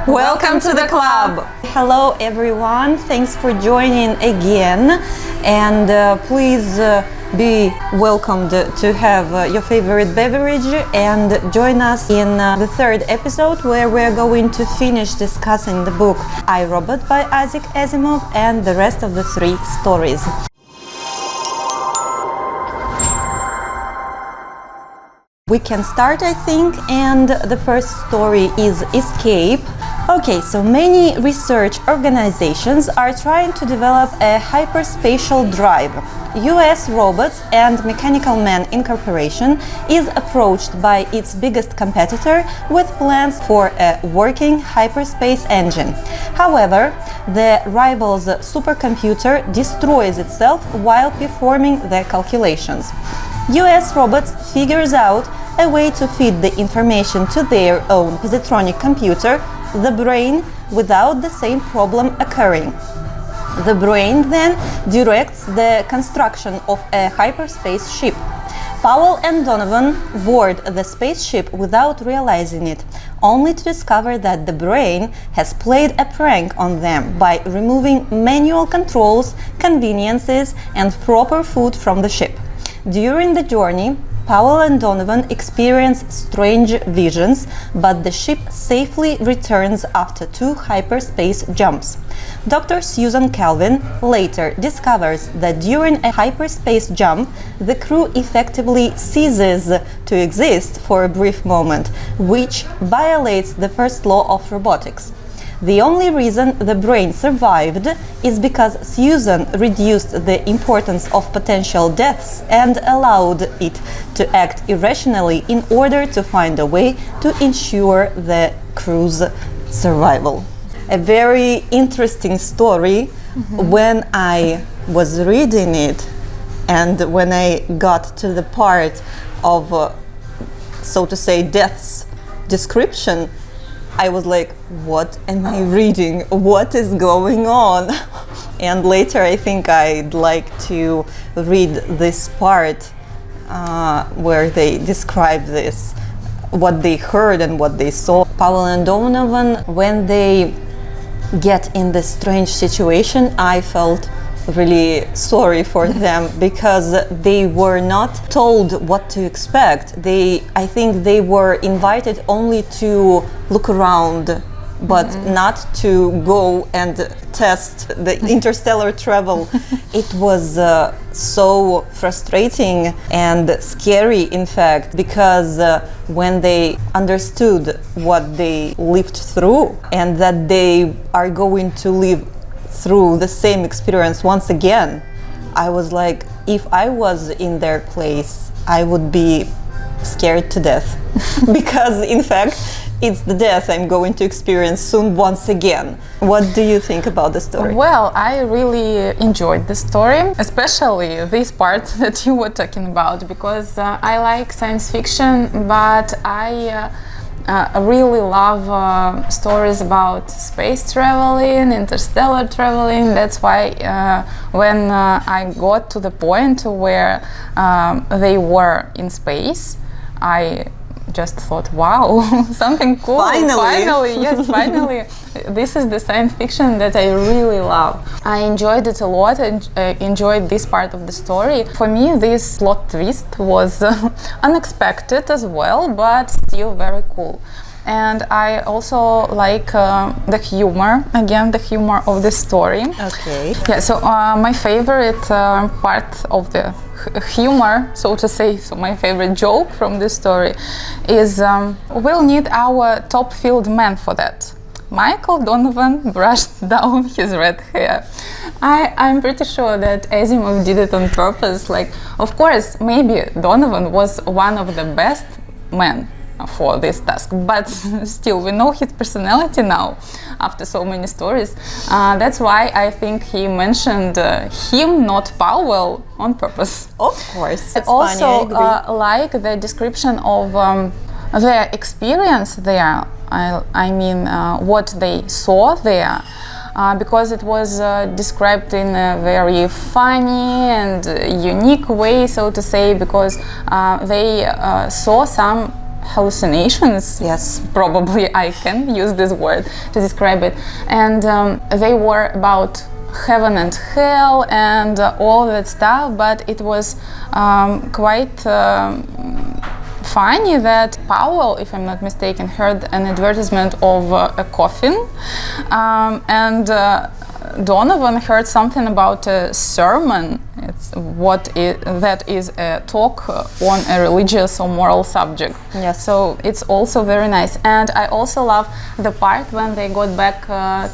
Welcome to the club! Hello everyone, thanks for joining again, and please be welcomed to have your favorite beverage and join us in the third episode where we're going to finish discussing the book I, Robot by Isaac Asimov and the rest of the 3 stories. We can start, I think, and the first story is Escape. Okay, so many research organizations are trying to develop a hyperspatial drive. US Robots and Mechanical Man Incorporation is approached by its biggest competitor with plans for a working hyperspace engine. However, the rival's supercomputer destroys itself while performing the calculations. US Robots figures out a way to feed the information to their own positronic computer, the brain, without the same problem occurring. The brain then directs the construction of a hyperspace ship. Powell and Donovan board the spaceship without realizing it, only to discover that the brain has played a prank on them by removing manual controls, conveniences, and proper food from the ship. During the journey, Powell and Donovan experience strange visions, but the ship safely returns after 2 hyperspace jumps. Dr. Susan Calvin later discovers that during a hyperspace jump, the crew effectively ceases to exist for a brief moment, which violates the first law of robotics. The only reason the brain survived is because Susan reduced the importance of potential deaths and allowed it to act irrationally in order to find a way to ensure the crew's survival. A very interesting story. When I was reading it and when I got to the part of, so to say, death's description, I was like, what am I reading? What is going on? And later I think I'd like to read this part where they describe this, what they heard and what they saw. Powell and Donovan, when they get in this strange situation, I felt really sorry for them because they were not told what to expect. I think they were invited only to look around, but not to go and test the interstellar travel. It was so frustrating and scary, in fact, because when they understood what they lived through and that they are going to live through the same experience once again, I was like, if I was in their place, I would be scared to death. Because in fact, it's the death I'm going to experience soon once again. What do you think about the story? Well, I really enjoyed the story, especially this part that you were talking about, because I like science fiction, but I really love stories about space traveling, interstellar traveling. That's why when I got to the point where they were in space, I just thought, wow, something cool. Finally, yes, finally. This is the science fiction that I really love. I enjoyed it a lot and enjoyed this part of the story. For me, this plot twist was unexpected as well, but still very cool. And I also like the humor, again, the humor of the story. Okay. Yeah, so my favorite part of the humor, so to say, so my favorite joke from this story is we'll need our top field man for that. Michael Donovan brushed down his red hair. I'm pretty sure that Asimov did it on purpose. Like, of course, maybe Donovan was one of the best men for this task, but still we know his personality now after so many stories. That's why I think he mentioned him, not Powell, on purpose. Of course. I also like the description of their experience there. I mean what they saw there, because it was described in a very funny and unique way, so to say, because they saw some hallucinations. Yes. Probably I can use this word to describe it. And they were about heaven and hell and all that stuff, but it was quite funny that Powell, if I'm not mistaken, heard an advertisement of a coffin, and Donovan heard something about a sermon. That is a talk on a religious or moral subject. Yes. So it's also very nice. And I also love the part when they got back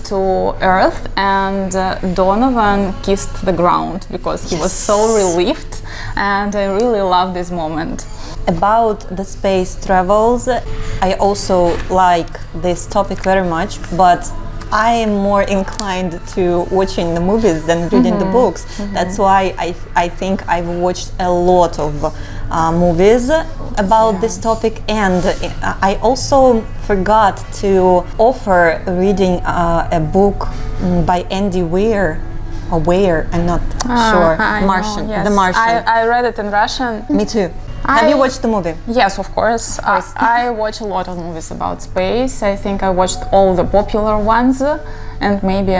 to Earth and Donovan kissed the ground because he was so relieved, and I really love this moment. About the space travels, I also like this topic very much, but I am more inclined to watching the movies than reading the books. That's why I think I've watched a lot of movies about this topic, and I also forgot to offer reading a book by Andy Weir. Weir, I'm not sure. Martian, yes. The Martian. I read it in Russian. Me too. Have you watched the movie? Yes, of course. I watch a lot of movies about space. I think I watched all the popular ones and maybe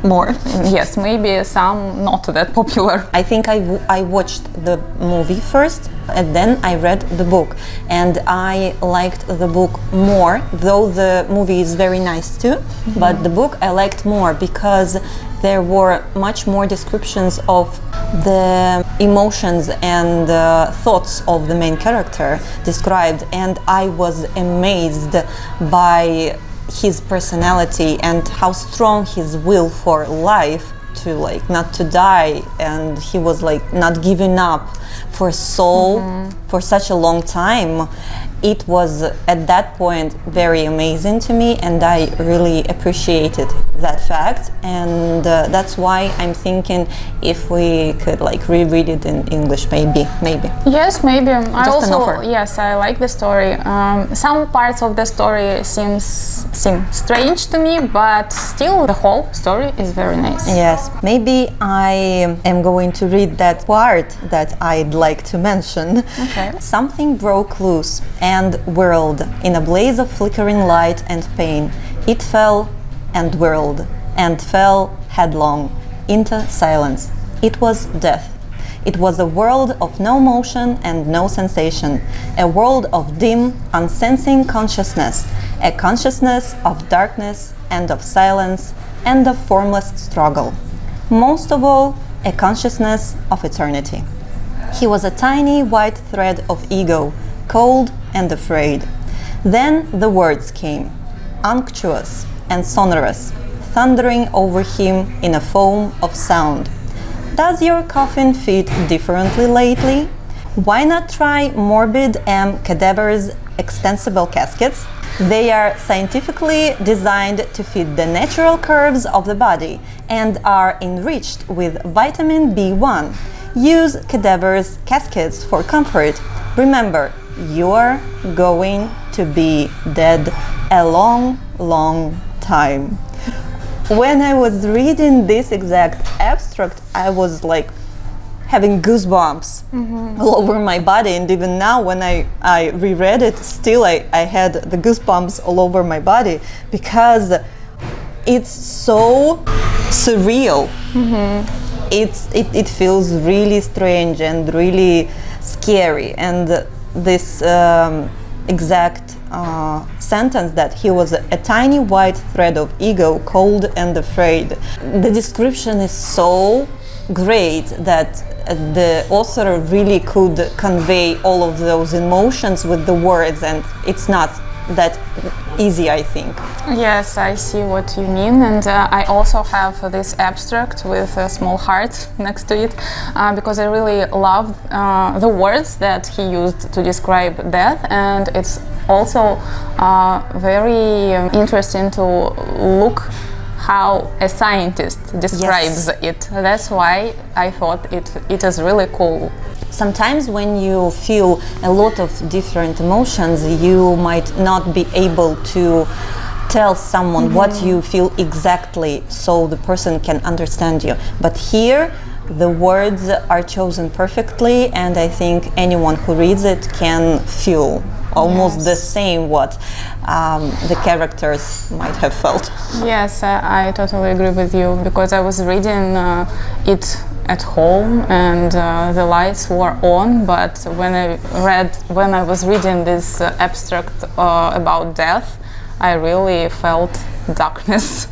More. yes, maybe some not that popular. I think I watched the movie first and then I read the book, and I liked the book more, though the movie is very nice too, but the book I liked more because there were much more descriptions of the emotions and thoughts of the main character described, and I was amazed by his personality and how strong his will for life to like not to die, and he was like not giving up for for such a long time. It was at that point very amazing to me, and I really appreciated that fact, and that's why I'm thinking if we could like reread it in English, maybe. Yes, maybe. I Just an also offer. yes, I like the story. Some parts of the story seem strange to me, but still the whole story is very nice. Yes, maybe I am going to read that part that I'd like to mention. Okay. Something broke loose and whirled in a blaze of flickering light and pain. It fell and whirled and fell headlong into silence. It was death. It was a world of no motion and no sensation, a world of dim, unsensing consciousness, a consciousness of darkness and of silence and of formless struggle. Most of all, a consciousness of eternity. He was a tiny white thread of ego, cold and afraid. Then the words came, unctuous and sonorous, thundering over him in a foam of sound. Does your coffin fit differently lately? Why not try morbid M. cadavers extensible caskets? They are scientifically designed to fit the natural curves of the body and are enriched with vitamin B1. Use cadavers caskets for comfort. Remember, you're going to be dead a long, long time. When I was reading this exact abstract, I was like having goosebumps all over my body, and even now when I reread it, still I had the goosebumps all over my body because it's so surreal. It feels really strange and really scary, and this exact sentence that he was a tiny white thread of ego, cold and afraid. The description is so great that the author really could convey all of those emotions with the words, and it's not that easy, I think. Yes, I see what you mean, and I also have this abstract with a small heart next to it because I really love the words that he used to describe death, and it's also very interesting to look how a scientist describes it. That's why I thought it is really cool. Sometimes when you feel a lot of different emotions, you might not be able to tell someone what you feel exactly so the person can understand you. But here, the words are chosen perfectly, and I think anyone who reads it can feel almost Yes. the same what the characters might have felt. Yes, I totally agree with you, because I was reading it at home and the lights were on, but when I was reading this abstract about death, I really felt darkness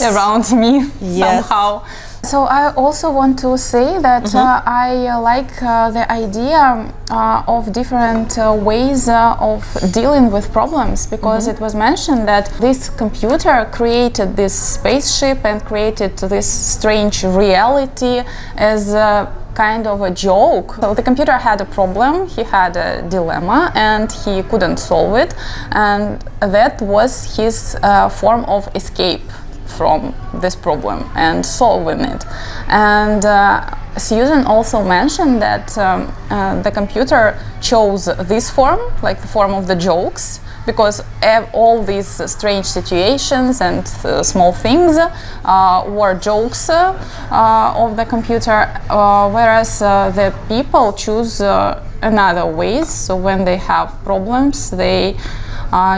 around me somehow. So I also want to say that I like the idea of different ways of dealing with problems, because it was mentioned that this computer created this spaceship and created this strange reality as a kind of a joke. So the computer had a problem, he had a dilemma and he couldn't solve it, and that was his form of escape from this problem and solving it. And Susan also mentioned that the computer chose this form, like the form of the jokes, because all these strange situations and small things were jokes of the computer, whereas the people choose another ways. So when they have problems, they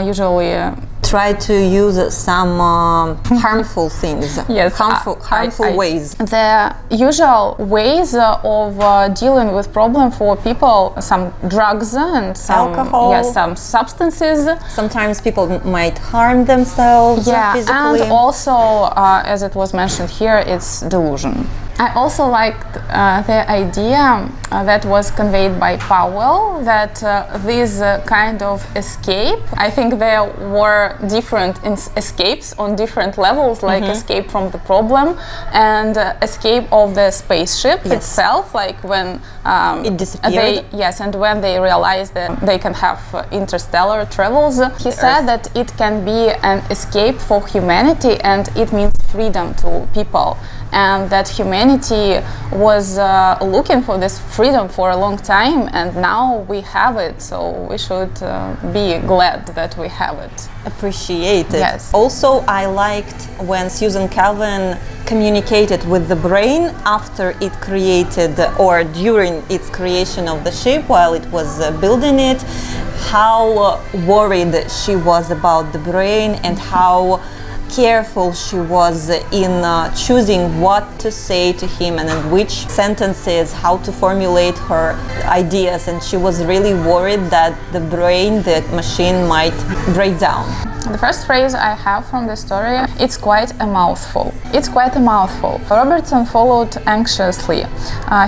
usually try to use some harmful things, yes, harmful ways. The usual ways of dealing with problem for people, some drugs and some alcohol, yes, some substances. Sometimes people might harm themselves physically. And also, as it was mentioned here, it's delusion. I also liked the idea that was conveyed by Powell, that this kind of escape, I think there were different escapes on different levels, like escape from the problem and escape of the spaceship itself, like when it disappeared. And when they realized that they can have interstellar travels, he said that it can be an escape for humanity, and it means freedom to people. And that humanity was looking for this freedom for a long time, and now we have it, so we should be glad that we have it. Appreciate it. Yes. Also, I liked when Susan Calvin communicated with the brain after it created, or during its creation of the ship, while it was building it, how worried she was about the brain and how careful she was in choosing what to say to him and in which sentences, how to formulate her ideas, and she was really worried that the brain, the machine, might break down. The first phrase I have from the story, it's quite a mouthful. It's quite a mouthful. Robertson followed anxiously.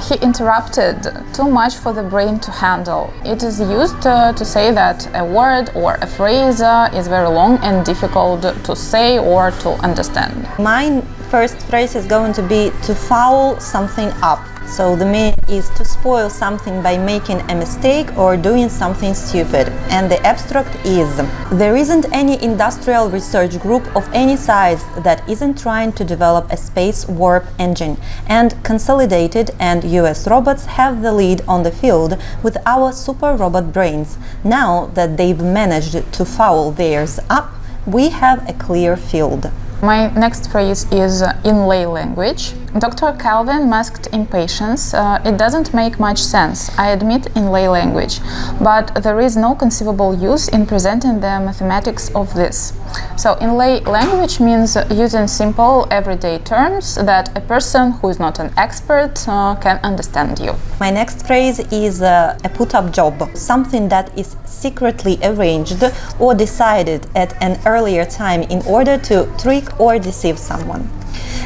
He interrupted, too much for the brain to handle. It is used to say that a word or a phrase is very long and difficult to say or to understand. My first phrase is going to be to foul something up. So the meaning is to spoil something by making a mistake or doing something stupid. And the abstract is: there isn't any industrial research group of any size that isn't trying to develop a space warp engine. And Consolidated and US robots have the lead on the field with our super robot brains. Now that they've managed to foul theirs up, we have a clear field. My next phrase is in lay language. Dr. Calvin masked impatience. It doesn't make much sense, I admit, in lay language, but there is no conceivable use in presenting the mathematics of this. So in lay language means using simple everyday terms that a person who is not an expert can understand you. My next phrase is a put-up job, something that is secretly arranged or decided at an earlier time in order to trick or deceive someone.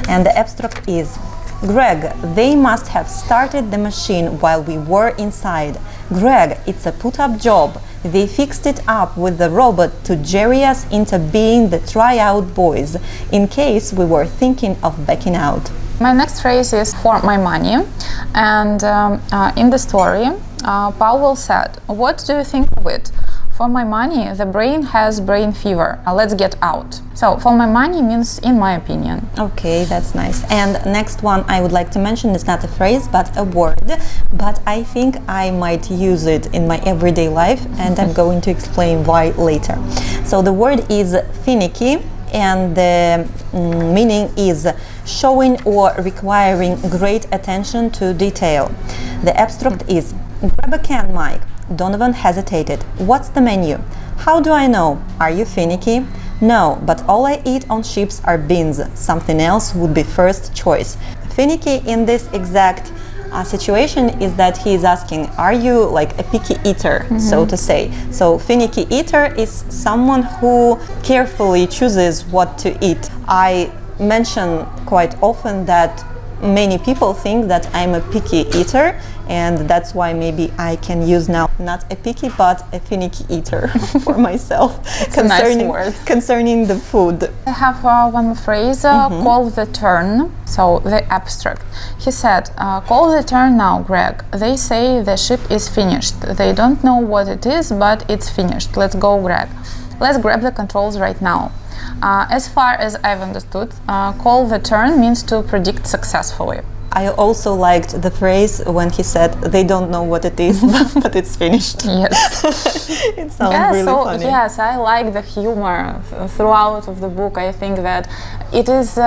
And the abstract is: Greg, they must have started the machine while we were inside. Greg, it's a put-up job. They fixed it up with the robot to jerry us into being the tryout boys, in case we were thinking of backing out. My next phrase is for my money, and in the story, Powell said, "What do you think of it? For my money, the brain has brain fever. Let's get out." So, for my money means in my opinion. Okay, that's nice. And next one I would like to mention is not a phrase, but a word. But I think I might use it in my everyday life, and I'm going to explain why later. So the word is finicky, and the meaning is showing or requiring great attention to detail. The abstract is: grab a can, Mike. Donovan hesitated. What's the menu? How do I know? Are you finicky? No, but all I eat on ships are beans. Something else would be first choice. Finicky in this exact situation is that he is asking, are you like a picky eater, so to say? So finicky eater is someone who carefully chooses what to eat. I mention quite often that many people think that I'm a picky eater, and that's why maybe I can use now not a picky but a finicky eater for myself concerning the food. I have one phrase, call the turn, so the abstract. He said, call the turn now, Greg. They say the ship is finished. They don't know what it is, but it's finished. Let's go, Greg. Let's grab the controls right now. As far as I've understood, call the turn means to predict successfully. I also liked the phrase when he said they don't know what it is, but it's finished. Yes. It sounds really funny. Yes, I like the humor throughout of the book. I think that it is,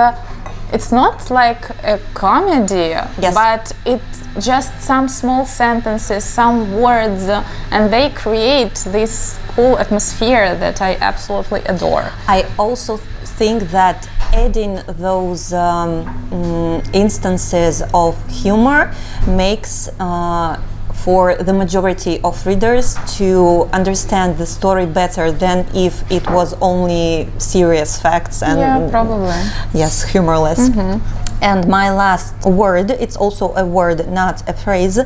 it's not like a comedy, but it's just some small sentences, some words, and they create this cool atmosphere that I absolutely adore. I also think that adding those instances of humor makes for the majority of readers to understand the story better than if it was only serious facts and probably humorless. And my last word, it's also a word, not a phrase,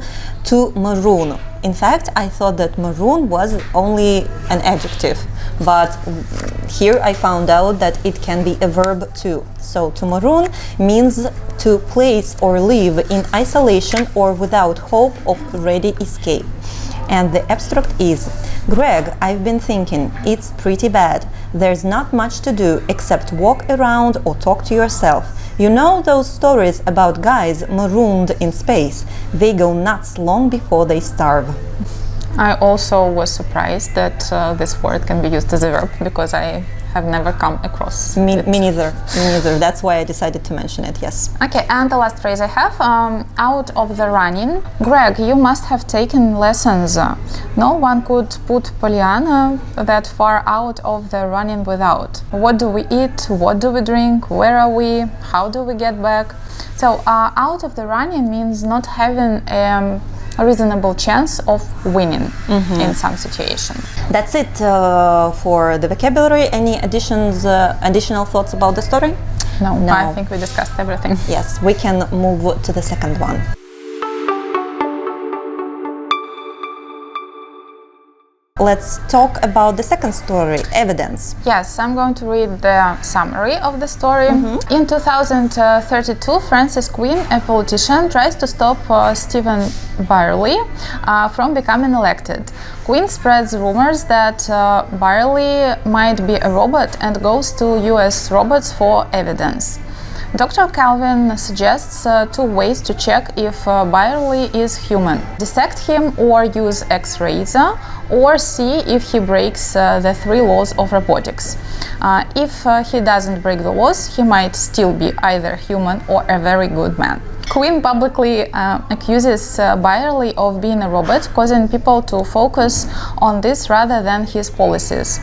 to maroon. In fact, I thought that maroon was only an adjective, but here I found out that it can be a verb too. So to maroon means to place or live in isolation or without hope of ready escape. And the abstract is, Greg, I've been thinking, it's pretty bad. There's not much to do except walk around or talk to yourself. You know those stories about guys marooned in space? They go nuts long before they starve. I also was surprised that this word can be used as a verb, because I have never come across me it. Neither. That's why I decided to mention it, yes. Okay, and the last phrase I have, out of the running. Greg, you must have taken lessons. No one could put Pollyanna that far out of the running without. What do we eat? What do we drink? Where are we? How do we get back? So out of the running means not having a reasonable chance of winning in some situation. That's it for the vocabulary. Any additional thoughts about the story? No, I think we discussed everything. Yes, we can move to the second one. Let's talk about the second story, Evidence. Yes, I'm going to read the summary of the story. In 2032, Francis Quinn, a politician, tries to stop Stephen Byerly from becoming elected. Quinn spreads rumors that Byerly might be a robot and goes to US robots for evidence. Dr. Calvin suggests two ways to check if Byerly is human: dissect him or use X-rays, or see if he breaks the three laws of robotics. If he doesn't break the laws, he might still be either human or a very good man. Quinn publicly accuses Byerly of being a robot, causing people to focus on this rather than his policies.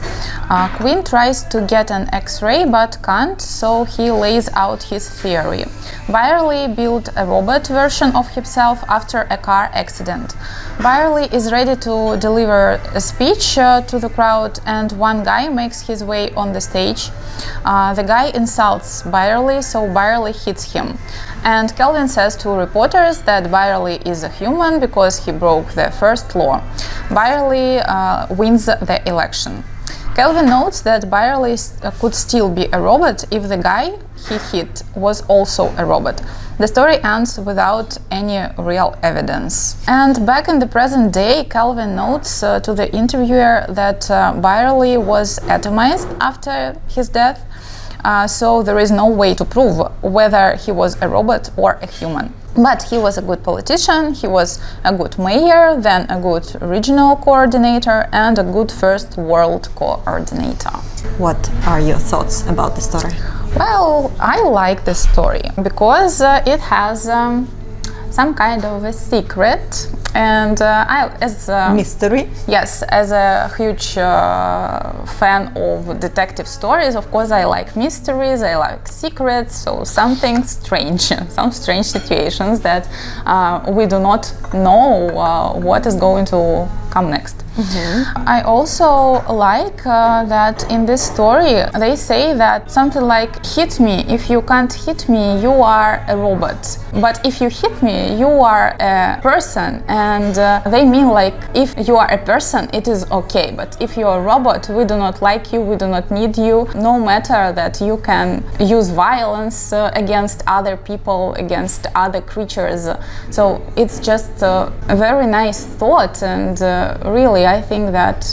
Quinn tries to get an X-ray but can't, so he lays out his theory. Byerly built a robot version of himself after a car accident. Byerly is ready to deliver a speech to the crowd, and one guy makes his way on the stage. The guy insults Byerly, so Byerly hits him. And Calvin says to reporters that Byerly is a human because he broke the first law. Byerly wins the election. Calvin notes that Byerly could still be a robot if the guy he hit was also a robot. The story ends without any real evidence. And back in the present day, Calvin notes to the interviewer that Byerly was atomized after his death, so there is no way to prove whether he was a robot or a human. But he was a good politician, he was a good mayor, then a good regional coordinator, and a good first world coordinator. What are your thoughts about the story? Well, I like the story because it has some kind of a secret. And as mystery. Yes, as a huge fan of detective stories, of course, I like mysteries, I like secrets, so something strange, some strange situations that we do not know what is going to come next. Mm-hmm. I also like that in this story they say that something like, hit me, if you can't hit me, you are a robot. But if you hit me, you are a person. And they mean like, if you are a person, it is okay. But if you are a robot, we do not like you, we do not need you, no matter that you can use violence against other people, against other creatures. So it's just a very nice thought, and really I think that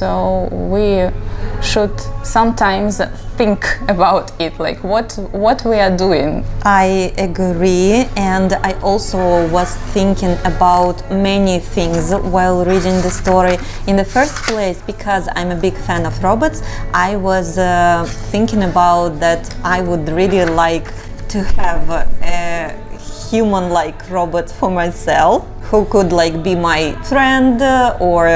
we should sometimes think about it, like what we are doing. I agree, and I also was thinking about many things while reading the story. In the first place, because I'm a big fan of robots, I was thinking about that I would really like to have a human-like robot for myself, who could like be my friend or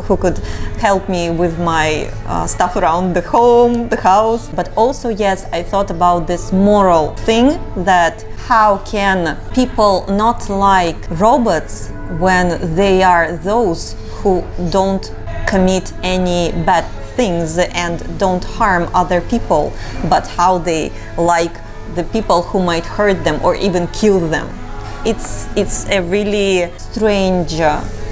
who could help me with my stuff around the home, the house. But also, yes, I thought about this moral thing, that how can people not like robots when they are those who don't commit any bad things and don't harm other people, but how they like the people who might hurt them or even kill them. It's a really strange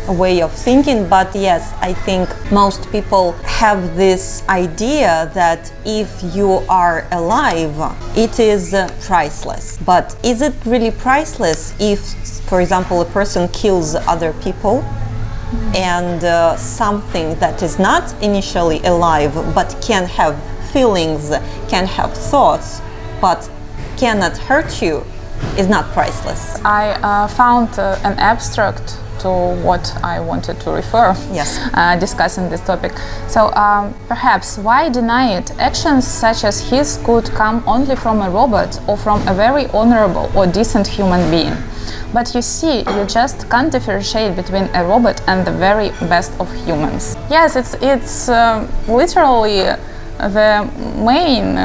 way of thinking, but yes, I think most people have this idea that if you are alive, it is priceless. But is it really priceless if, for example, a person kills other people and something that is not initially alive but can have feelings, can have thoughts, but cannot hurt you, is not priceless? I found an abstract to what I wanted to refer, yes, discussing this topic. So perhaps why deny it? Actions such as his could come only from a robot or from a very honorable or decent human being. But you see, you just can't differentiate between a robot and the very best of humans. Yes, it's literally the main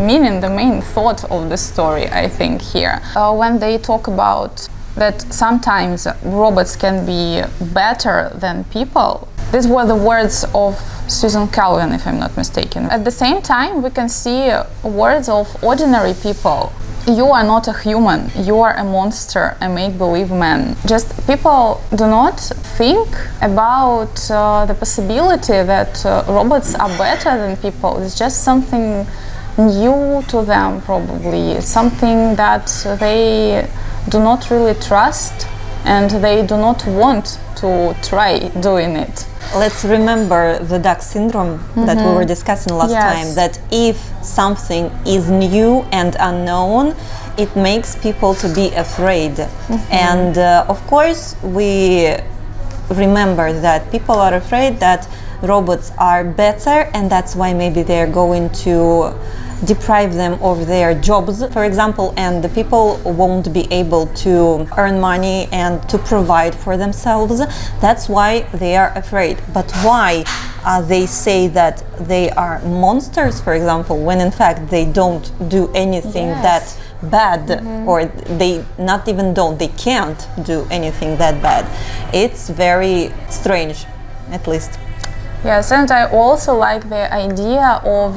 meaning, the main thought of the story, I think, here. When they talk about that sometimes robots can be better than people, these were the words of Susan Calvin, if I'm not mistaken. At the same time, we can see words of ordinary people. You are not a human, you are a monster, a make-believe man. Just people do not think about the possibility that robots are better than people. It's just something new to them, probably, something that they do not really trust and they do not want to try doing it. Let's remember the duck syndrome that we were discussing last time, that if something is new and unknown, it makes people to be afraid. And of course, we remember that people are afraid that robots are better, and that's why maybe they're going to deprive them of their jobs, for example, and the people won't be able to earn money and to provide for themselves. That's why they are afraid. But why they say that they are monsters, for example, when in fact they don't do anything that bad, or they not even don't, they can't do anything that bad. It's very strange, at least. Yes, and I also like the idea of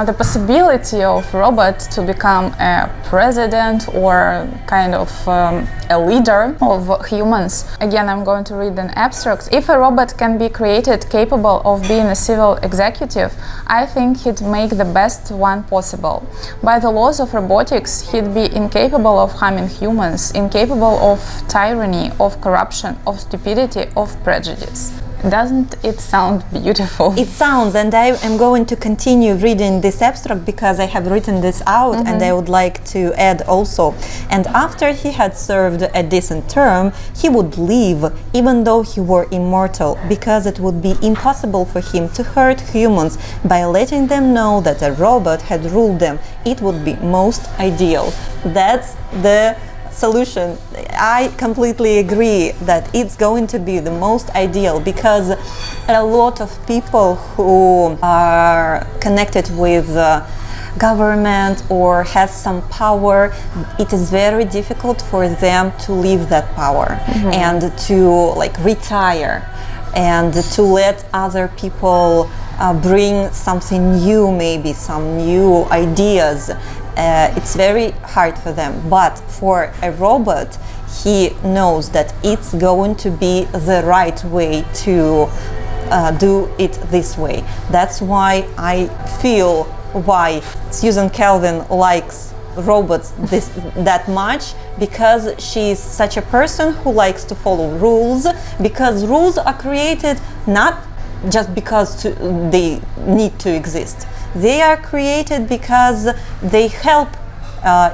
the possibility of robots to become a president or kind of a leader of humans. Again, I'm going to read an abstract. If a robot can be created capable of being a civil executive, I think he'd make the best one possible. By the laws of robotics, he'd be incapable of harming humans, incapable of tyranny, of corruption, of stupidity, of prejudice. Doesn't it sound beautiful? It sounds, and I am going to continue reading this abstract because I have written this out, and I would like to add also. And after he had served a decent term, he would leave, even though he were immortal, because it would be impossible for him to hurt humans by letting them know that a robot had ruled them. It would be most ideal. That's the solution. I completely agree that it's going to be the most ideal, because a lot of people who are connected with government or has some power, it is very difficult for them to leave that power and to retire and to let other people bring something new, maybe some new ideas. It's very hard for them, but for a robot, he knows that it's going to be the right way to do it this way. That's why I feel why Susan Calvin likes robots that much, because she's such a person who likes to follow rules, because rules are created not just because they need to exist. They are created because they help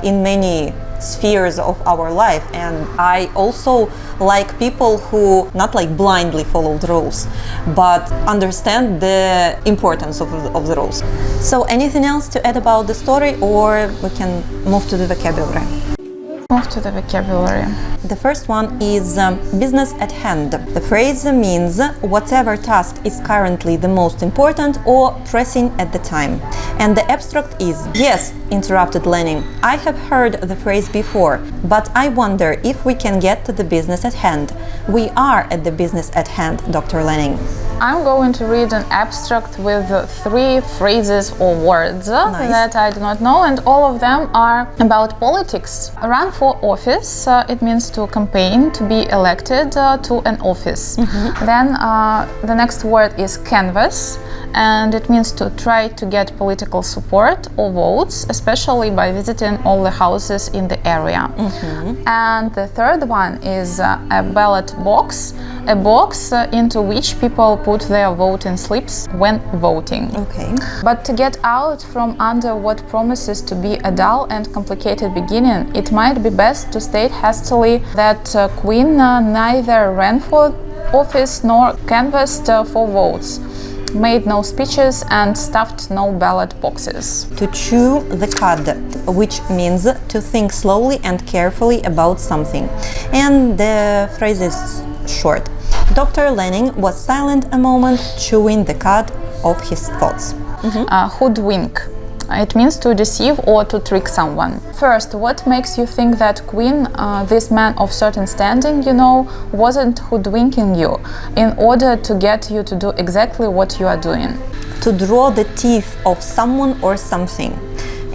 in many spheres of our life, and I also like people who not blindly follow the rules, but understand the importance of the rules. So anything else to add about the story, or we can move to the vocabulary? Move to the vocabulary. The first one is business at hand. The phrase means whatever task is currently the most important or pressing at the time. And the abstract is, yes, interrupted Lenin, I have heard the phrase before, but I wonder if we can get to the business at hand. We are at the business at hand, Dr. Lenin. I'm going to read an abstract with 3 phrases or words that I do not know, and all of them are about politics. Run for office, it means to campaign, to be elected to an office. Then the next word is canvass, and it means to try to get political support or votes, especially by visiting all the houses in the area. And the third one is a ballot box, a box into which people put their voting slips when voting. Okay. But to get out from under what promises to be a dull and complicated beginning, it might be best to state hastily that Queen neither ran for office nor canvassed for votes, made no speeches and stuffed no ballot boxes. To chew the cud, which means to think slowly and carefully about something. And the phrase is short. Dr. Lenin was silent a moment, chewing the cud of his thoughts. Hoodwink. It means to deceive or to trick someone. First, what makes you think that Queen, this man of certain standing, wasn't hoodwinking you in order to get you to do exactly what you are doing? To draw the teeth of someone or something.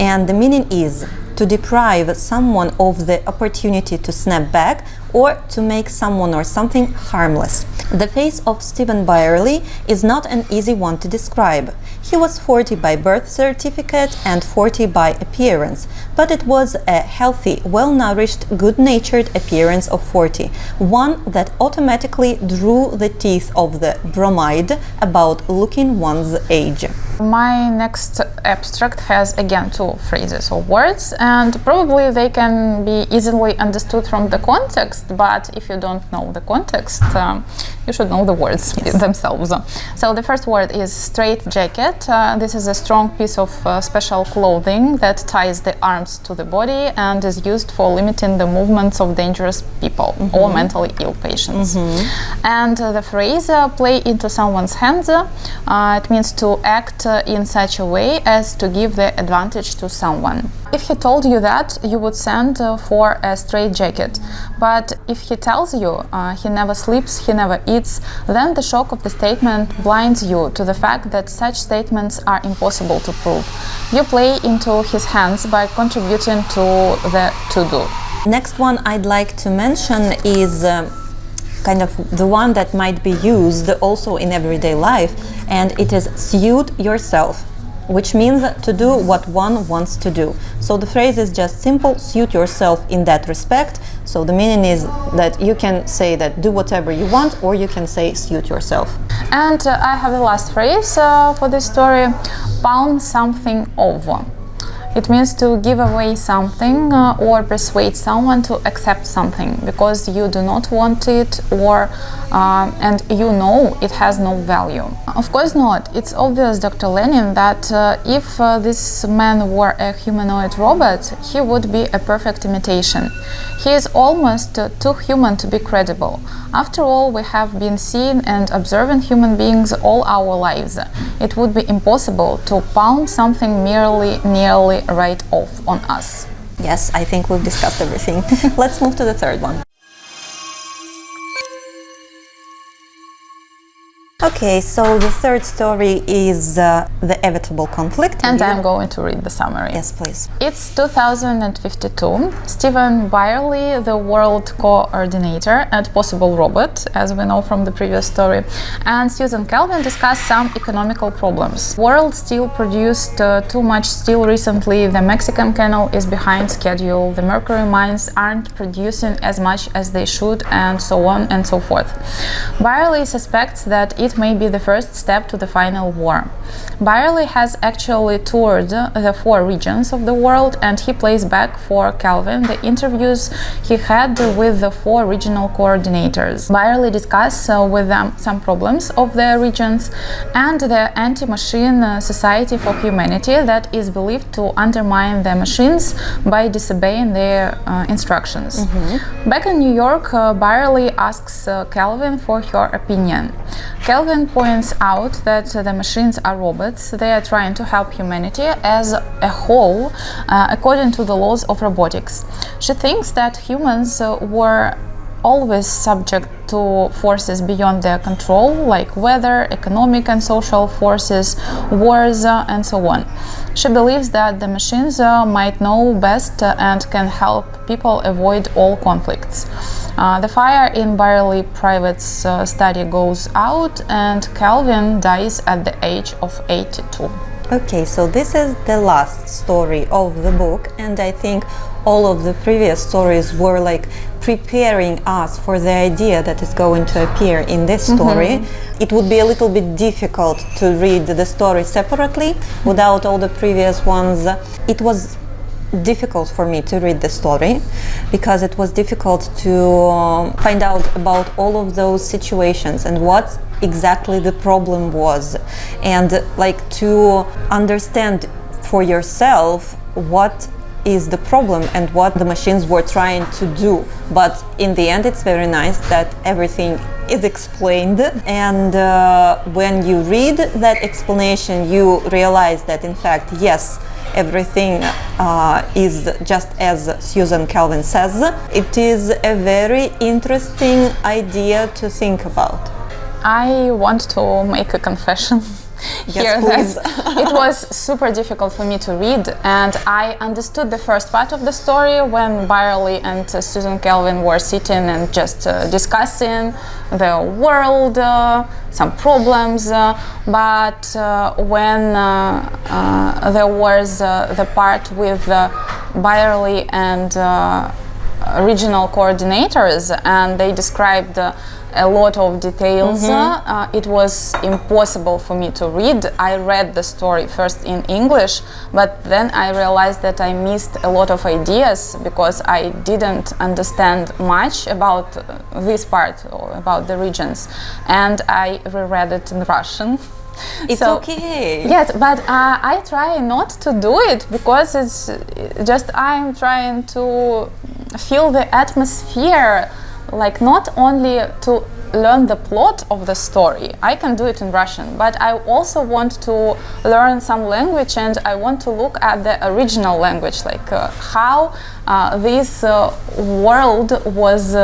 And the meaning is to deprive someone of the opportunity to snap back or to make someone or something harmless. The face of Stephen Byerly is not an easy one to describe. He was 40 by birth certificate and 40 by appearance, but it was a healthy, well-nourished, good-natured appearance of 40, one that automatically drew the teeth of the bromide about looking one's age. My next abstract has again 2 phrases or words, and probably they can be easily understood from the context, but if you don't know the context, you should know the words themselves. So the first word is straitjacket. This is a strong piece of special clothing that ties the arms to the body and is used for limiting the movements of dangerous people or mentally ill patients. And the phrase play into someone's hands, it means to act in such a way as to give the advantage to someone. If he told you that, you would send for a straitjacket. But if he tells you he never sleeps, he never eats, then the shock of the statement blinds you to the fact that such statements are impossible to prove. You play into his hands by contributing to the to-do. Next one I'd like to mention is kind of the one that might be used also in everyday life, and it is suit yourself, which means to do what one wants to do. So the phrase is just simple, suit yourself in that respect. So the meaning is that you can say that do whatever you want, or you can say suit yourself. And I have the last phrase for this story, palm something over. It means to give away something or persuade someone to accept something because you do not want it and you know it has no value. Of course not. It's obvious, Dr. Lenin, that if this man were a humanoid robot, he would be a perfect imitation. He is almost too human to be credible. After all, we have been seeing and observing human beings all our lives. It would be impossible to pound something nearly right off on us. Yes, I think we've discussed everything. Let's move to the third one. Okay, so the third story is The Evitable Conflict. And I'm going to read the summary. Yes, please. It's 2052. Stephen Byerly, the world coordinator and possible robot, as we know from the previous story, and Susan Calvin discuss some economical problems. World Steel produced too much steel recently, the Mexican Canal is behind schedule, the mercury mines aren't producing as much as they should, and so on and so forth. Byerly suspects that it may be the first step to the final war. Byerly has actually toured the 4 regions of the world, and he plays back for Calvin the interviews he had with the 4 regional coordinators. Byerly discusses with them some problems of their regions and the anti-machine society for humanity that is believed to undermine the machines by disobeying their instructions. Back in New York, Byerly asks Calvin for her opinion. Calvin points out that the machines are robots. They are trying to help humanity as a whole according to the laws of robotics. She thinks that humans were always subject to forces beyond their control, like weather, economic and social forces, wars, and so on. She believes that the machines might know best and can help people avoid all conflicts. The fire in Byerly private study goes out and Calvin dies at the age of 82. Okay, so this is the last story of the book, and I think all of the previous stories were like preparing us for the idea that is going to appear in this story. It would be a little bit difficult to read the story separately without all the previous ones. It was difficult for me to read the story because it was difficult to find out about all of those situations and what exactly the problem was, and like to understand for yourself what is the problem and what the machines were trying to do. But in the end, it's very nice that everything is explained, and when you read that explanation, you realize that in fact, yes, everything is just as Susan Calvin says. It is a very interesting idea to think about. I want to make a confession here. Yes, that it was super difficult for me to read, and I understood the first part of the story when Byerly and Susan Calvin were sitting and just discussing the world, some problems, but when there was the part with Byerly and regional coordinators, and they described a lot of details. It was impossible for me to read. I read the story first in English, but then I realized that I missed a lot of ideas because I didn't understand much about this part, about the regions, and I reread it in Russian. It's okay. Yes, but I try not to do it because it's just I'm trying to feel the atmosphere, like not only to learn the plot of the story. I can do it in Russian, but I also want to learn some language, and I want to look at the original language, like how this world was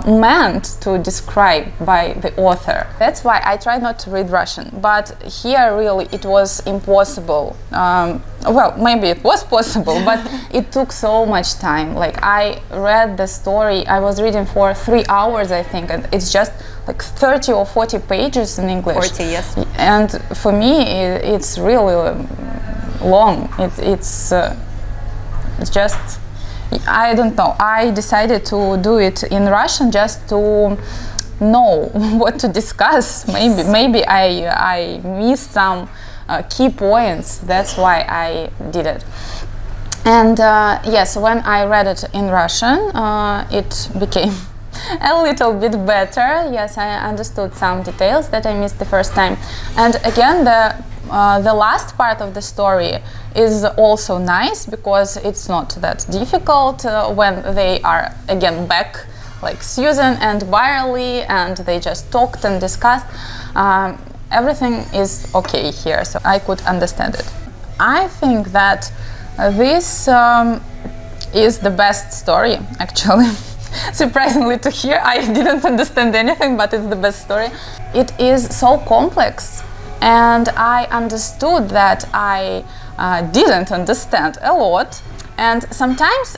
meant to describe by the author. That's why I try not to read Russian, but here really it was impossible. Well, maybe it was possible, but it took so much time. Like I read the story, I was reading for 3 hours, I think, and it's just like 30 or 40 pages in English. 40, yes. And for me, it's really long. It's just, I don't know. I decided to do it in Russian just to know what to discuss. Maybe I missed some key points. That's why I did it. And yes, when I read it in Russian, it became a little bit better. Yes, I understood some details that I missed the first time. And again, the last part of the story is also nice because it's not that difficult when they are again back, like Susan and Byerly, and they just talked and discussed. Everything is okay here, so I could understand it. I think that this is the best story, actually. Surprisingly to hear, I didn't understand anything, but it's the best story. It is so complex, and I understood that I didn't understand a lot. And sometimes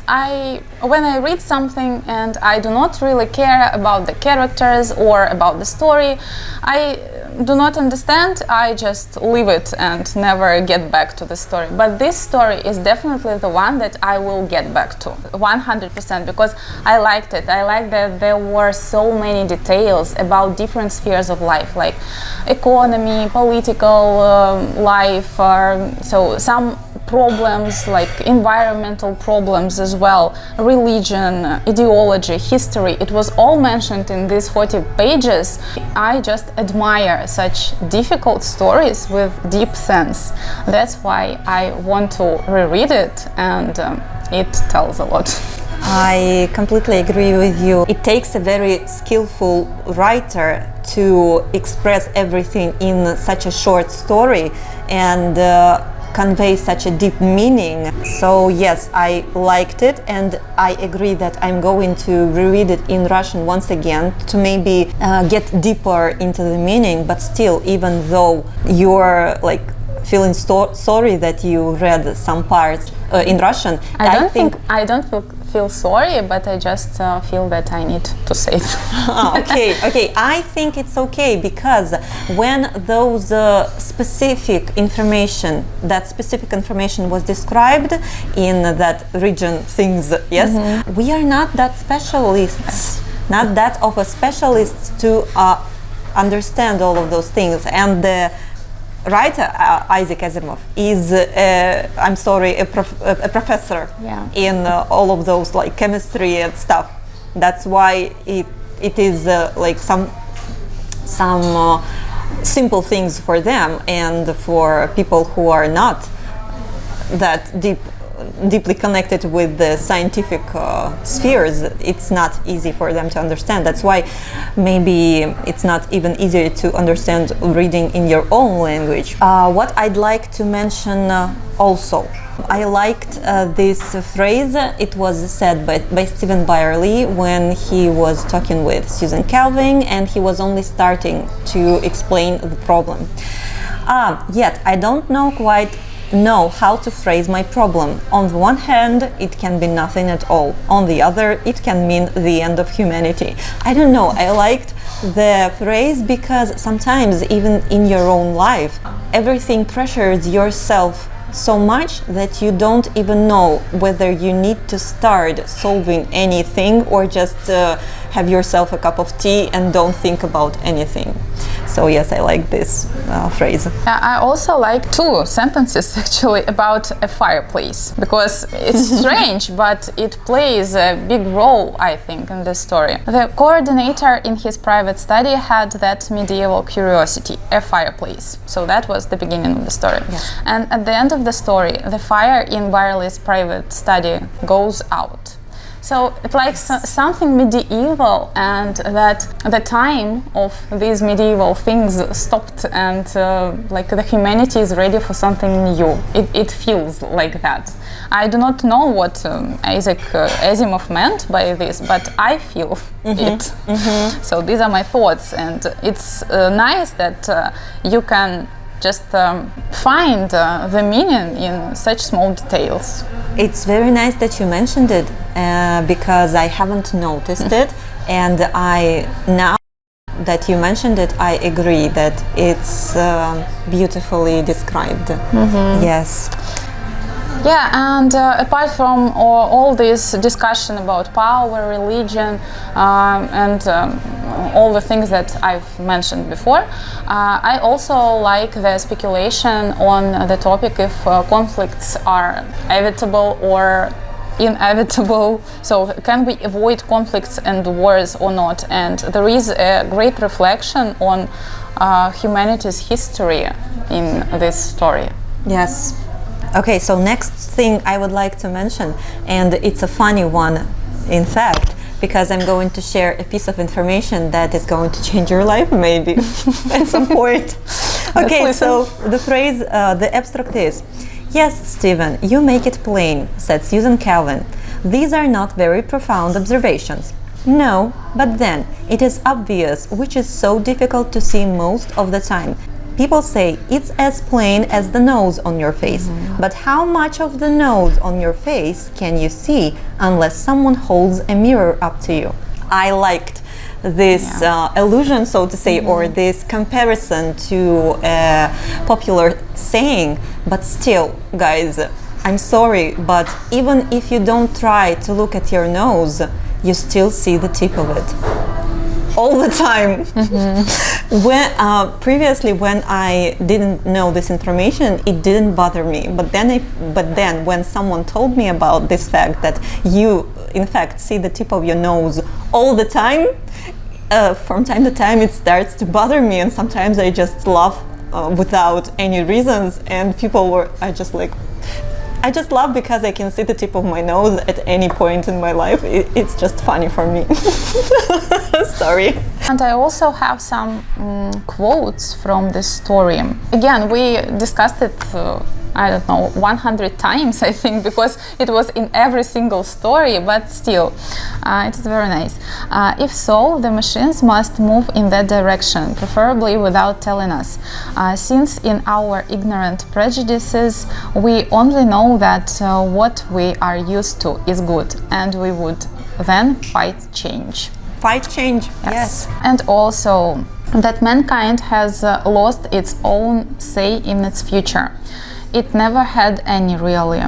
when I read something and I do not really care about the characters or about the story, I do not understand, I just leave it and never get back to the story. But this story is definitely the one that I will get back to 100% because I liked it. I liked that there were so many details about different spheres of life, like economy, political life, so some problems like environmental problems as well, religion, ideology, history. It was all mentioned in these 40 pages. I just admire such difficult stories with deep sense. That's why I want to reread it, and it tells a lot. I completely agree with you. It takes a very skillful writer to express everything in such a short story and convey such a deep meaning. So yes, I liked it, and I agree that I'm going to reread it in Russian once again to maybe get deeper into the meaning. But still, even though you're like feeling sorry that you read some parts in Russian, I don't feel sorry, but I just feel that I need to say it. Okay. I think it's okay because when those specific information was described in that region things, yes, we are not that specialists, not that of a specialists to understand all of those things. And the writer Isaac Asimov is, a professor in all of those like chemistry and stuff. That's why it is like some simple things for them, and for people who are not that deeply connected with the scientific spheres, it's not easy for them to understand. That's why maybe it's not even easier to understand reading in your own language. What I'd like to mention also, I liked this phrase. It was said by Stephen Byerly when he was talking with Susan Calvin, and he was only starting to explain the problem. Yet I don't quite know how to phrase my problem. On the one hand, it can be nothing at all. On the other, it can mean the end of humanity. I don't know, I liked the phrase because sometimes even in your own life, everything pressures yourself so much that you don't even know whether you need to start solving anything or just have yourself a cup of tea and don't think about anything. So yes, I like this phrase. I also like two sentences actually about a fireplace, because it's strange, but it plays a big role, I think, in this story. The coordinator in his private study had that medieval curiosity, a fireplace. So that was the beginning of the story. Yes. And at the end of the story, the fire in Byerly's private study goes out. So it's like something medieval, and that the time of these medieval things stopped, and like the humanity is ready for something new. It feels like that. I do not know what Isaac Asimov meant by this, but I feel it. So these are my thoughts, and it's nice that you can just find the meaning in such small details. It's very nice that you mentioned it because I haven't noticed it, and now that you mentioned it, I agree that it's beautifully described. Yes. Yeah, and apart from all this discussion about power, religion, and all the things that I've mentioned before, I also like the speculation on the topic if conflicts are evitable or inevitable. So can we avoid conflicts and wars or not? And there is a great reflection on humanity's history in this story. Yes. Okay, so next thing I would like to mention, and it's a funny one, in fact, because I'm going to share a piece of information that is going to change your life, maybe, at some point. Okay, so the phrase, the abstract is, "Yes, Stephen, you make it plain," said Susan Calvin. "These are not very profound observations." No, but then, it is obvious, which is so difficult to see most of the time. People say it's as plain as the nose on your face, but how much of the nose on your face can you see unless someone holds a mirror up to you? I liked this allusion, so to say, or this comparison to a popular saying, but still, guys, I'm sorry, but even if you don't try to look at your nose, you still see the tip of it. All the time. When previously, when I didn't know this information, it didn't bother me. But then, when someone told me about this fact that you, in fact, see the tip of your nose all the time, from time to time, it starts to bother me, and sometimes I just laugh without any reasons. And I just laugh because I can see the tip of my nose at any point in my life. It's just funny for me. Sorry. And I also have some quotes from this story. Again, we discussed it, I don't know, 100 times, I think, because it was in every single story, but still, it is very nice. If so, the machines must move in that direction, preferably without telling us. Since in our ignorant prejudices, we only know that what we are used to is good, and we would then fight change. Fight change, yes. And also that mankind has lost its own say in its future. It never had any, really.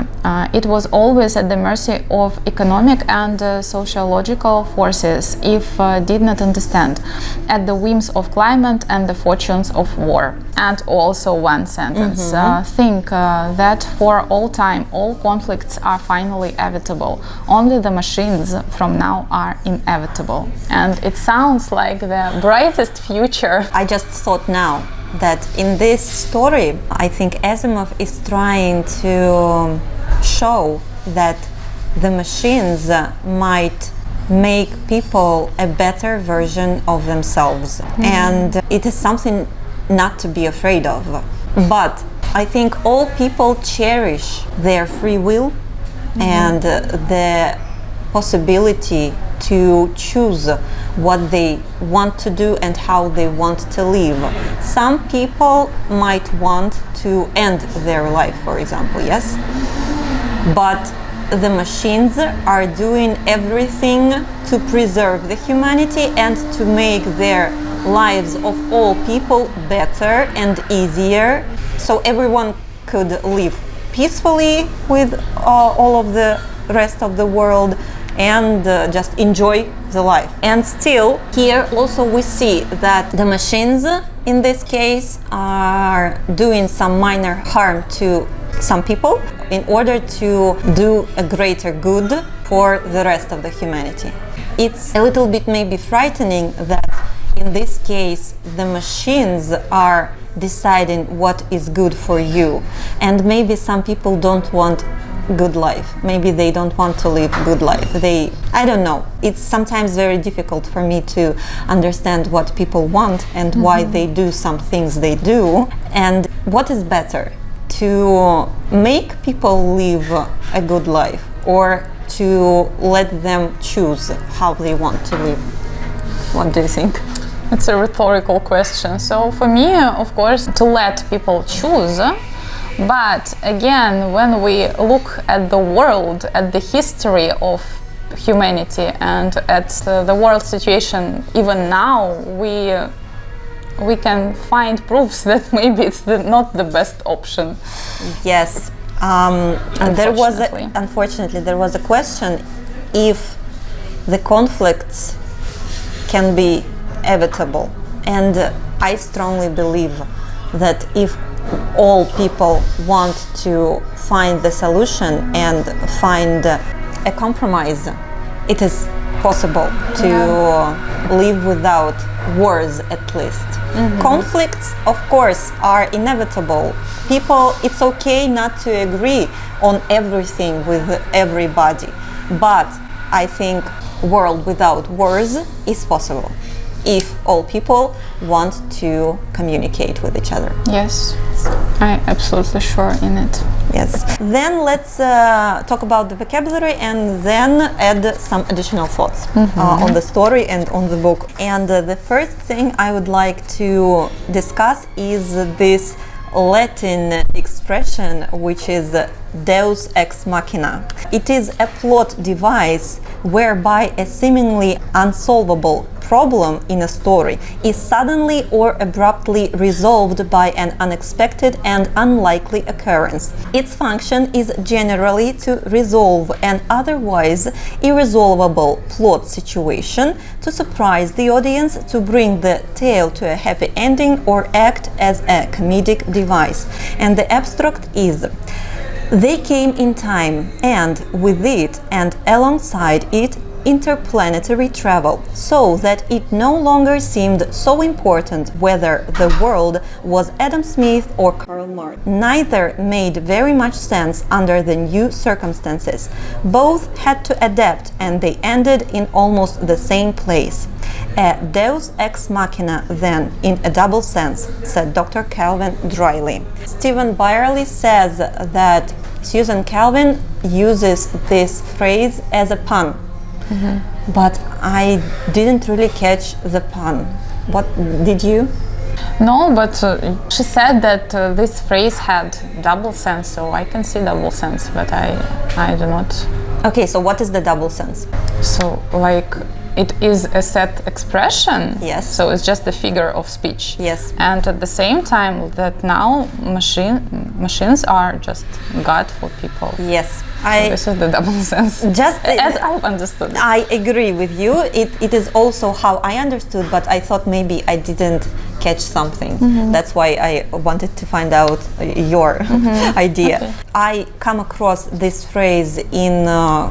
It was always at the mercy of economic and sociological forces, if did not understand, at the whims of climate and the fortunes of war. And also one sentence. Think that for all time, all conflicts are finally evitable. Only the machines from now are inevitable. And it sounds like the brightest future. I just thought now that in this story, I think Asimov is trying to show that the machines might make people a better version of themselves. And it is something not to be afraid of. But I think all people cherish their free will and the possibility to choose what they want to do and how they want to live. Some people might want to end their life, for example, yes? But the machines are doing everything to preserve the humanity and to make their lives of all people better and easier, so everyone could live peacefully with all of the rest of the world and just enjoy the life. And still, here also we see that the machines in this case are doing some minor harm to some people in order to do a greater good for the rest of the humanity. It's a little bit maybe frightening that in this case the machines are deciding what is good for you, and maybe some people don't want good life. Maybe they don't want to live good life. I don't know. It's sometimes very difficult for me to understand what people want and why they do some things they do. And what is better, to make people live a good life or to let them choose how they want to live? What do you think? It's a rhetorical question. So for me, of course, to let people choose. But again, when we look at the world, at the history of humanity and at the world situation, even now, we can find proofs that maybe it's not the best option. Yes, And unfortunately, there was a question if the conflicts can be evitable. And I strongly believe that if all people want to find the solution and find a compromise, it is possible to live without wars, at least. Conflicts, of course, are inevitable. People, it's okay not to agree on everything with everybody, but I think a world without wars is possible if all people want to communicate with each other. Yes, I'm absolutely sure in it. Yes. Then let's talk about the vocabulary and then add some additional thoughts on the story and on the book. And the first thing I would like to discuss is this Latin expression, which is Deus ex machina. It is a plot device whereby a seemingly unsolvable problem in a story is suddenly or abruptly resolved by an unexpected and unlikely occurrence. Its function is generally to resolve an otherwise irresolvable plot situation, to surprise the audience, to bring the tale to a happy ending, or act as a comedic device. And the abstract is: they came in time, and with it and alongside it interplanetary travel, so that it no longer seemed so important whether the world was Adam Smith or Karl Marx. Neither made very much sense under the new circumstances. Both had to adapt, and they ended in almost the same place. A deus ex machina, then, in a double sense, said Dr. Calvin dryly. Stephen Byerly says that Susan Calvin uses this phrase as a pun. But I didn't really catch the pun. What did you? No, but she said that this phrase had double sense, so I can see double sense, but I do not. Okay, so what is the double sense? So, like, it is a set expression. Yes. So it's just a figure of speech. Yes. And at the same time that now machines are just God for people. Yes. So this is the double sense. Just as I've understood it. I agree with you. It is also how I understood, but I thought maybe I didn't catch something. That's why I wanted to find out your idea. Okay. I come across this phrase in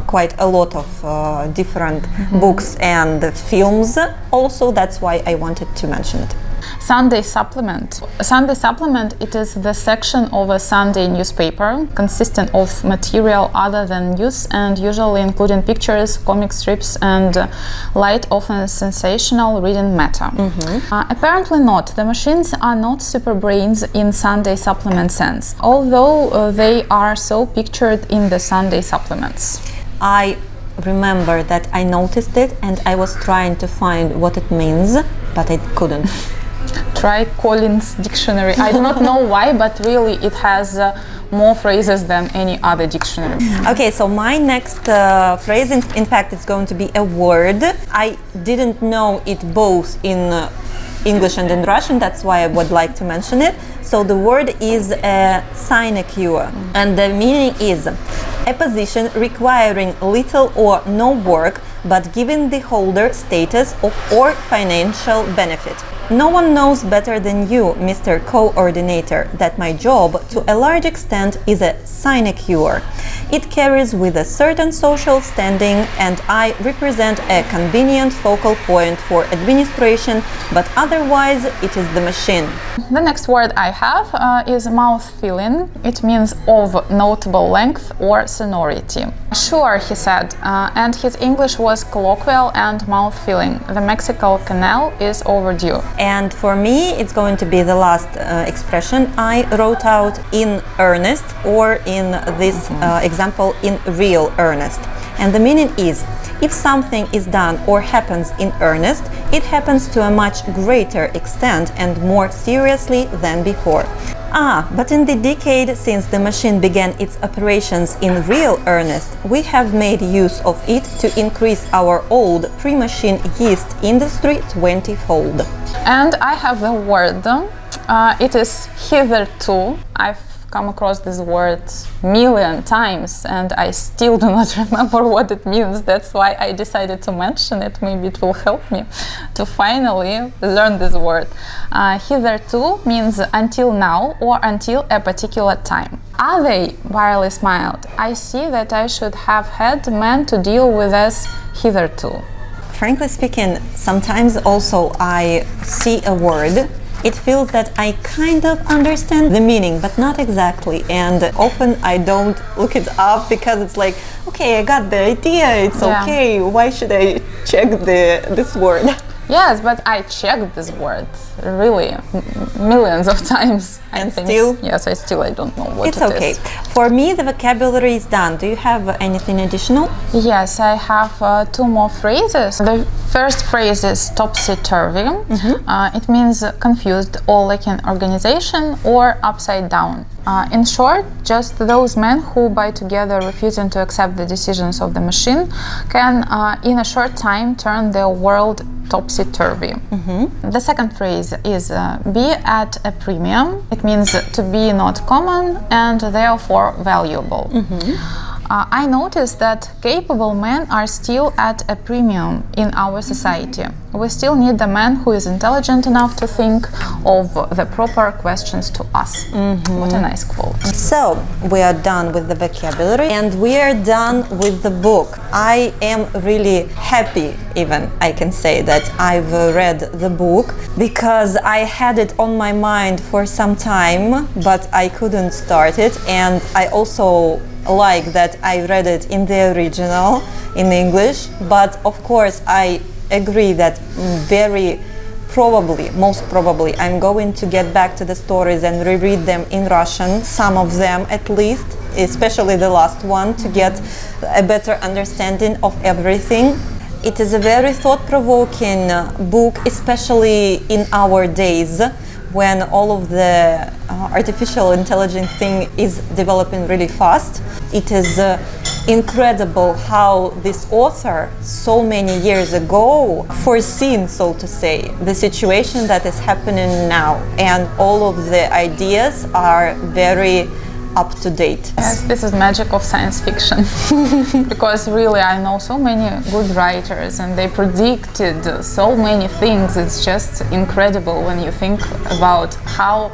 quite a lot of different books and films. Also, that's why I wanted to mention it. Sunday supplement. Sunday supplement, it is the section of a Sunday newspaper consisting of material other than news and usually including pictures, comic strips and light, often sensational reading matter. Apparently not. The machines are not super brains in Sunday supplement sense, although they are so pictured in the Sunday supplements. I remember that I noticed it and I was trying to find what it means, but I couldn't. Try Collins dictionary. I do not know why, but really it has more phrases than any other dictionary. Okay, so my next phrase, in fact, it's going to be a word. I didn't know it both in English and in Russian, that's why I would like to mention it. So the word is a sinecure, and the meaning is a position requiring little or no work, but giving the holder status of or financial benefit. No one knows better than you, Mr. Coordinator, that my job, to a large extent, is a sinecure. It carries with a certain social standing, and I represent a convenient focal point for administration, but otherwise it is the machine. The next word I have is mouth feeling. It means of notable length or sonority. Sure, he said, and his English was colloquial and mouth feeling. The Mexican Canal is overdue. And for me, it's going to be the last expression I wrote out: in earnest, or in this example, in real earnest. And the meaning is, if something is done or happens in earnest, it happens to a much greater extent and more seriously than before. But in the decade since the machine began its operations in real earnest, we have made use of it to increase our old pre-machine yeast industry 20-fold. And I have the word. It is hitherto. I've come across this word million times and I still do not remember what it means. That's why I decided to mention it. Maybe it will help me to finally learn this word. Hitherto means until now or until a particular time. Ave barely smiled. I see that I should have had men to deal with us hitherto. Frankly speaking, sometimes also I see a word. It feels that I kind of understand the meaning, but not exactly. And often I don't look it up because it's like, okay, I got the idea, it's okay. Why should I check this word? Yes, but I checked this word really millions of times. And still? Yes, I don't know what it is. It's okay. For me, the vocabulary is done. Do you have anything additional? Yes, I have 2 more phrases. The first phrase is topsy-turvy. It means confused or like an organization or upside down. In short, just those men who by together refusing to accept the decisions of the machine can in a short time turn their world topsy-turvy. The second phrase is be at a premium. It means to be not common and therefore valuable. I noticed that capable men are still at a premium in our society. We still need the man who is intelligent enough to think of the proper questions to us. What a nice quote. So, we are done with the vocabulary and we are done with the book. I am really happy, even I can say, that I've read the book because I had it on my mind for some time, but I couldn't start it. And I also like that I read it in the original, in English, but of course I agree that most probably I'm going to get back to the stories and reread them in Russian, some of them at least, especially the last one, to get a better understanding of everything. It is a very thought-provoking book, especially in our days, when all of the artificial intelligence thing is developing really fast. It is incredible how this author so many years ago foreseen, so to say, the situation that is happening now, and all of the ideas are very up to date. Yes, this is magic of science fiction. Because really I know so many good writers and they predicted so many things. It's just incredible when you think about how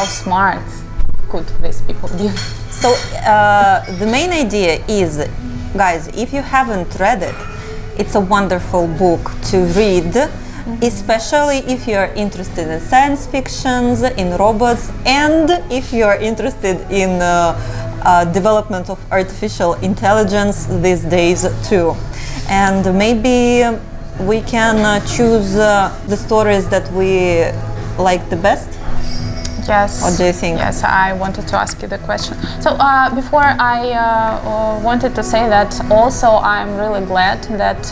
smart could these people be. So the main idea is, guys, if you haven't read it, it's a wonderful book to read, especially if you're interested in science fictions, in robots, and if you're interested in development of artificial intelligence these days too. And maybe we can choose the stories that we like the best. Yes. What do you think? Yes, I wanted to ask you the question. So before I wanted to say that also I'm really glad that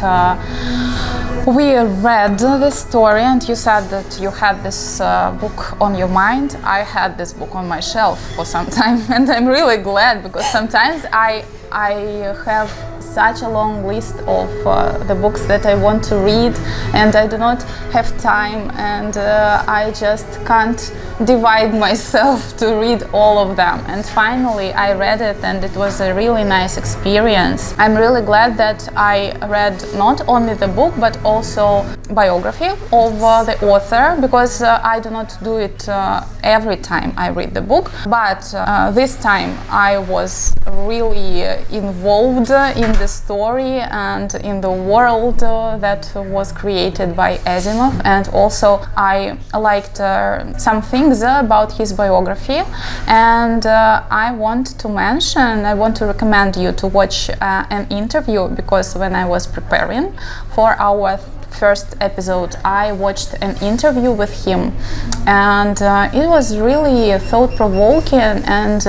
we read this story, and you said that you had this book on your mind. I had this book on my shelf for some time, and I'm really glad because sometimes I have such a long list of the books that I want to read, and I do not have time, and I just can't divide myself to read all of them. And finally I read it, and it was a really nice experience. I'm really glad that I read not only the book but also biography of the author, because I do not do it every time I read the book, but this time I was really involved in the story and in the world that was created by Asimov, and also I liked some things about his biography, and I want to recommend you to watch an interview, because when I was preparing for our first episode I watched an interview with him, and it was really thought-provoking, and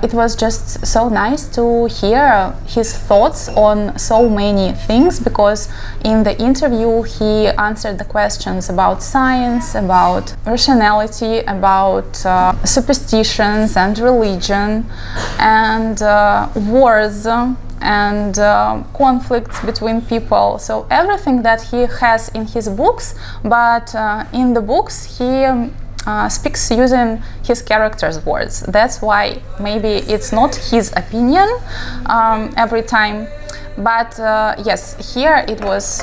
it was just so nice to hear his thoughts on so many things, because in the interview he answered the questions about science, about rationality, about superstitions and religion, and wars and conflicts between people. So everything that he has in his books, but in the books he speaks using his character's words. That's why maybe it's not his opinion every time, but yes, here it was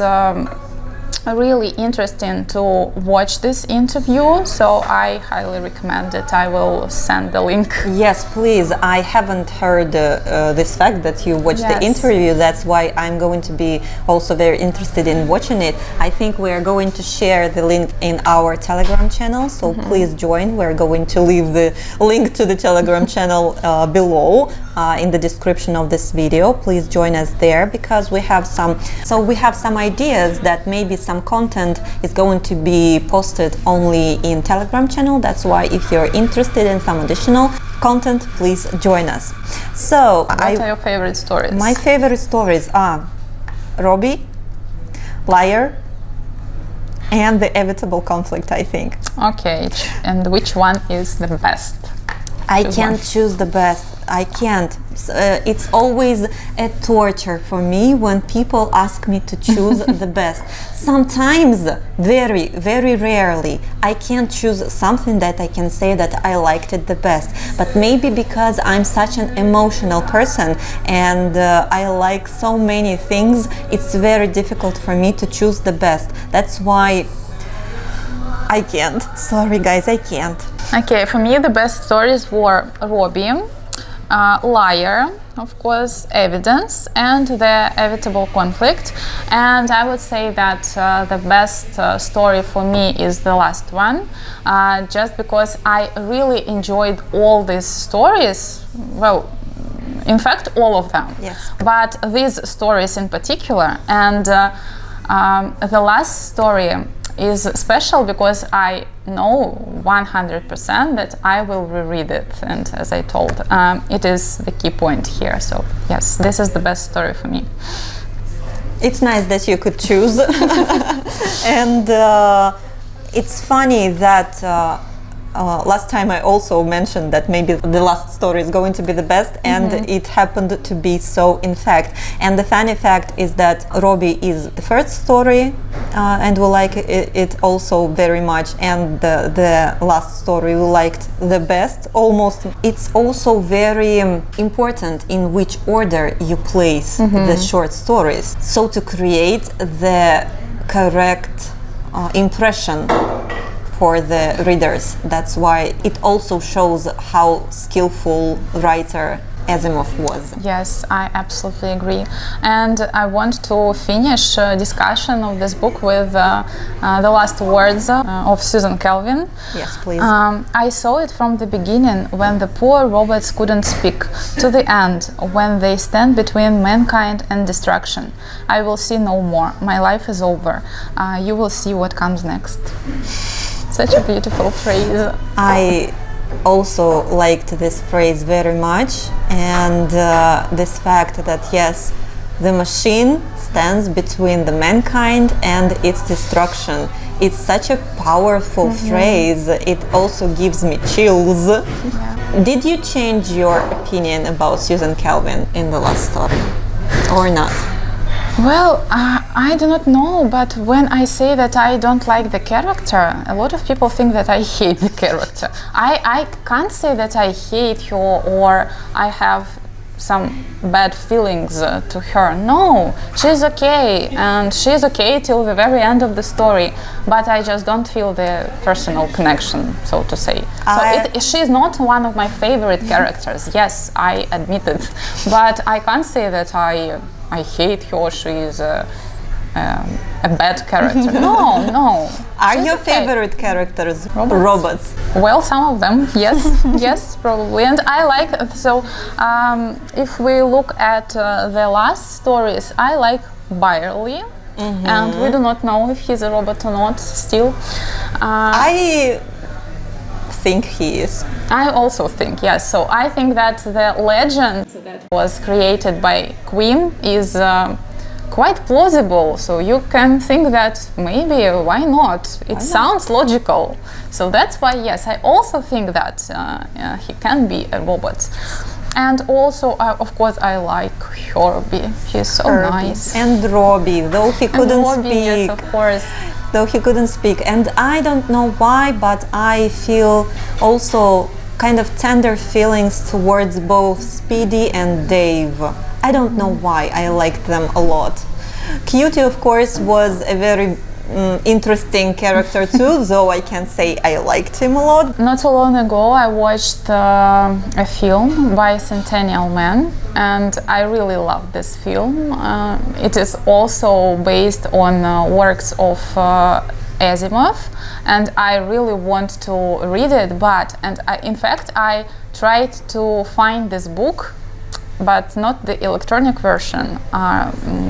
really interesting to watch this interview, so I highly recommend it. I will send the link. Yes, please. I haven't heard this fact that you watched the Yes. interview. That's why I'm going to be also very interested in watching it. I think we are going to share the link in our Telegram channel, so please join. We're going to leave the link to the Telegram channel below in the description of this video. Please join us there, because we have some ideas that maybe some content is going to be posted only in Telegram channel. That's why if you're interested in some additional content, please join us. So What are your favorite stories? my favorite stories are Robbie, Liar, and The Evitable Conflict, I think. Okay, and which one is the best? I Choose can't one. choose the best. I can't. It's always a torture for me when people ask me to choose the best. Sometimes, very, very rarely, I can't choose something that I can say that I liked it the best. But maybe because I'm such an emotional person and I like so many things, it's very difficult for me to choose the best. That's why I can't. Sorry guys, I can't. Okay, for me the best stories were Robbie, Liar, of course, Evidence, and The Evitable Conflict. And I would say that the best story for me is the last one, just because I really enjoyed all these stories. Well, in fact, all of them. Yes. But these stories in particular, and the last story is special because I know 100% that I will reread it, and as I told, it is the key point here. So yes, this is the best story for me. It's nice that you could choose. And it's funny that last time I also mentioned that maybe the last story is going to be the best, and it happened to be so in fact. And the funny fact is that Robbie is the first story, and we like it also very much, and the last story we liked the best almost. It's also very important in which order you place the short stories, so to create the correct impression for the readers. That's why it also shows how skillful writer Asimov was. Yes, I absolutely agree. And I want to finish discussion of this book with the last words of Susan Calvin. Yes, please. I saw it from the beginning, when the poor robots couldn't speak, to the end, when they stand between mankind and destruction. I will see no more. My life is over. You will see what comes next. Such a beautiful phrase. I also liked this phrase very much, and this fact that yes, the machine stands between the mankind and its destruction. It's such a powerful phrase. It also gives me chills. Yeah. Did you change your opinion about Susan Calvin in the last story or not? Well, I do not know, but when I say that I don't like the character, a lot of people think that I hate the character. I can't say that I hate her or I have some bad feelings to her. No, she's okay, and she's okay till the very end of the story, but I just don't feel the personal connection, so to say. She's not one of my favorite characters, yes, I admit it, but I can't say that I hate her, she is a bad character. No. Are She's your okay. favorite characters Robots? robots? Well, some of them, yes, yes, probably. And I like, so if we look at the last stories, I like Byerly, and we do not know if he's a robot or not still. I think he is. I also think, yes. So I think that the legend that was created by Queen is quite plausible. So you can think that maybe, why not? It sounds logical. So that's why, yes, I also think that he can be a robot. And also, of course, I like Herbie. He's so nice. And Robbie, though he couldn't Robbie, speak. yes, of course. though he couldn't speak. And I don't know why, but I feel also kind of tender feelings towards both Speedy and Dave. I don't know why, I liked them a lot. Cutie, of course, was a very interesting character too, though I can say I liked him a lot. Not so long ago I watched a film by Centennial Man, and I really loved this film. It is also based on works of Asimov, and I really want to read it, in fact I tried to find this book, but not the electronic version,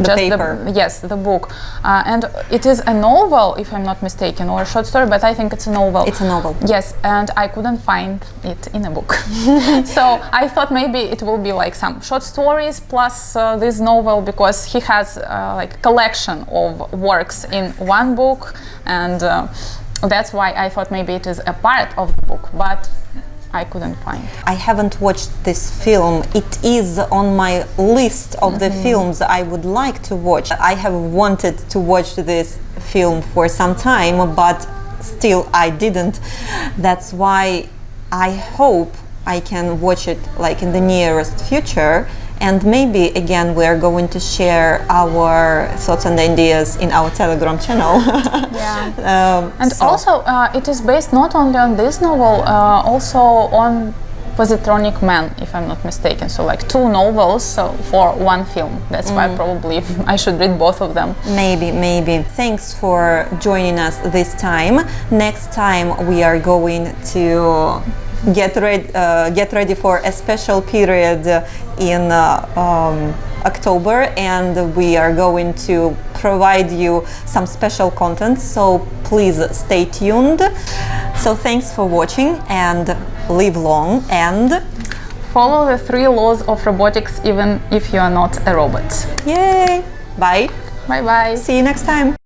just paper. Yes, the book. And it is a novel, if I'm not mistaken, or a short story, but I think it's a novel. It's a novel. Yes, and I couldn't find it in a book. So I thought maybe it will be like some short stories plus this novel, because he has like a collection of works in one book, and that's why I thought maybe it is a part of the book, but I couldn't find. I haven't watched this film. It is on my list of the films I would like to watch. I have wanted to watch this film for some time, but still I didn't. That's why I hope I can watch it like in the nearest future. And maybe again we are going to share our thoughts and ideas in our Telegram channel. Yeah. And so also it is based not only on this novel, also on Positronic Man, if I'm not mistaken. So like two novels for one film. That's why probably I should read both of them. Maybe. Thanks for joining us this time. Next time we are going to get ready for a special period in October, and we are going to provide you some special content, so please stay tuned. So thanks for watching, and live long and follow the 3 laws of robotics, even if you are not a robot. Yay! Bye! Bye bye! See you next time!